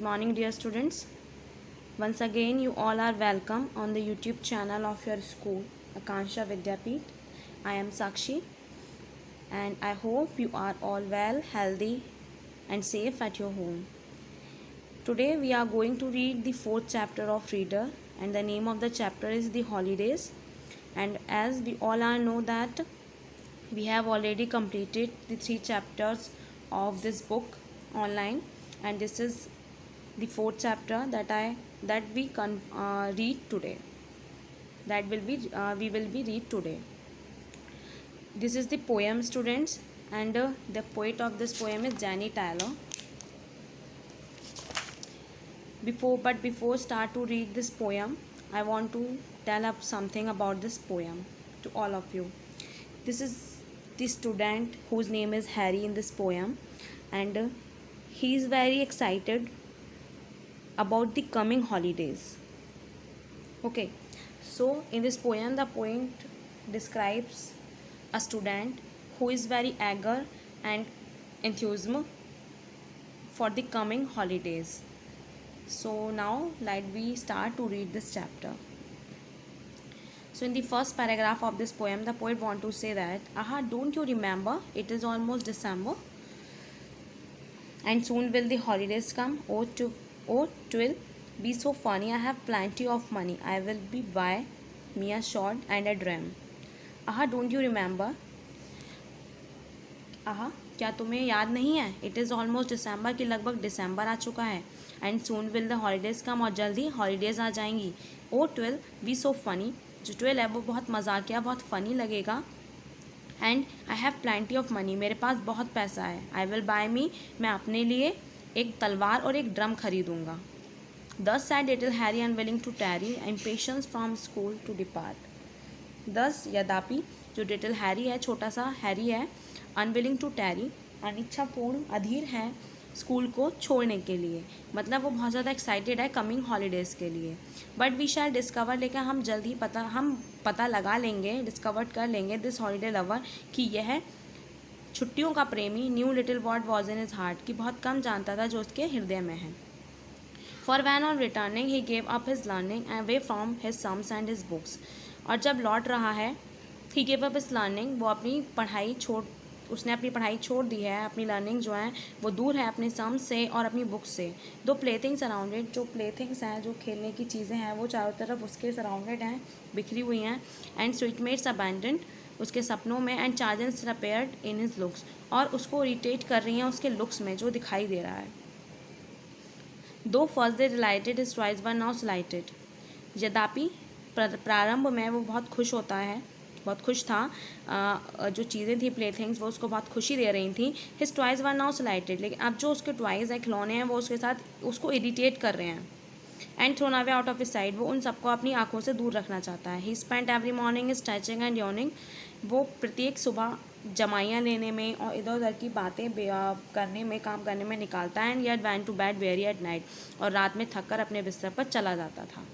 morning, dear students. Once again, you all are welcome on the YouTube channel of your school, Akansha Vidyapeeth. I am Sakshi, and I hope you are all well, healthy, and safe at your home. Today, we are going to read the fourth chapter of Reader, and the name of the chapter is The Holidays. And as we all are know that we have already completed the 3 chapters of this book online, and this is the fourth chapter that we read today. We will be read today. This is the poem, students, and the poet of this poem is Jenny Taylor. Before start to read this poem, I want to tell up something about this poem to all of you. This is the student whose name is Harry in this poem, and he is very excited about the coming holidays. Okay, so in this poem, the poet describes a student who is very eager and enthusiastic for the coming holidays. So now let we start to read this chapter. So in the first paragraph of this poem, the poet want to say that, don't you remember? It is almost December, and soon will the holidays come. Oh, it will be so funny. I have plenty of money. I will be buy me a shot and a dram. Don't you remember? क्या तुम्हें याद नहीं है? It is almost दिसंबर, कि लगभग दिसंबर आ चुका है. And soon will the holidays come, और जल्दी हॉलीडेज़ आ जाएंगी. Oh 12 be so funny. जो 12 है वो बहुत मजाकिया, बहुत फ़नी लगेगा. And I have plenty of money. मेरे पास बहुत पैसा है. I will buy me. मैं अपने लिए एक तलवार और एक ड्रम खरीदूँगा. Thus said little Harry, unwilling to tarry, impatient from school to depart. Thus यद्यपि जो लिटिल हैरी है, छोटा सा हैरी है, अनविलिंग टू टैरी, अनिच्छापूर्ण, अधीर है स्कूल को छोड़ने के लिए. मतलब वो बहुत ज़्यादा एक्साइटेड है कमिंग हॉलीडेज़ के लिए. बट वी शैल डिस्कवर, लेकिन हम जल्दी पता लगा लेंगे, डिस्कवर कर लेंगे दिस हॉलीडे लवर, कि यह छुट्टियों का प्रेमी, new little what was in his heart, कि बहुत कम जानता था जो उसके हृदय में है. For one on returning he gave up his learning away from his sums and his books. और जब लौट रहा है, he gave up his learning, वो उसने अपनी पढ़ाई छोड़ दी है. अपनी लर्निंग जो है वो दूर है अपने सम्स से और अपनी बुक्स से. दो प्लेथिंग्स अराउंडेड, जो प्लेथिंग्स हैं, जो खेलने की चीज़ें हैं, वो चारों तरफ उसके सराउंडेड हैं, बिखरी हुई हैं. एंड स्वीटमेट्स अबैंडन्ड, उसके सपनों में. And charges repaired in his looks, और उसको इरिटेट कर रही हैं उसके लुक्स में, जो दिखाई दे रहा है. Though first they delighted his toys were now slighted. यद्यपि प्रारंभ में वो बहुत खुश था. जो चीज़ें थी, प्ले थिंग्स, वो उसको बहुत खुशी दे रही थी. हिज टॉयज वर नाउ स्लाइटेड, लेकिन अब जो उसके टॉयज हैं, खिलौने हैं, वो उसके साथ उसको इरिटेट कर रहे हैं. And thrown away out of his side, वो उन सबको अपनी आंखों से दूर रखना चाहता है. ही spent every morning is stretching and yawning, वो प्रत्येक सुबह जमाइयाँ लेने में और इधर उधर की बातें करने में, काम करने में निकालता है. And yet went to bed very at night, और रात में थक कर अपने बिस्तर पर चला जाता था.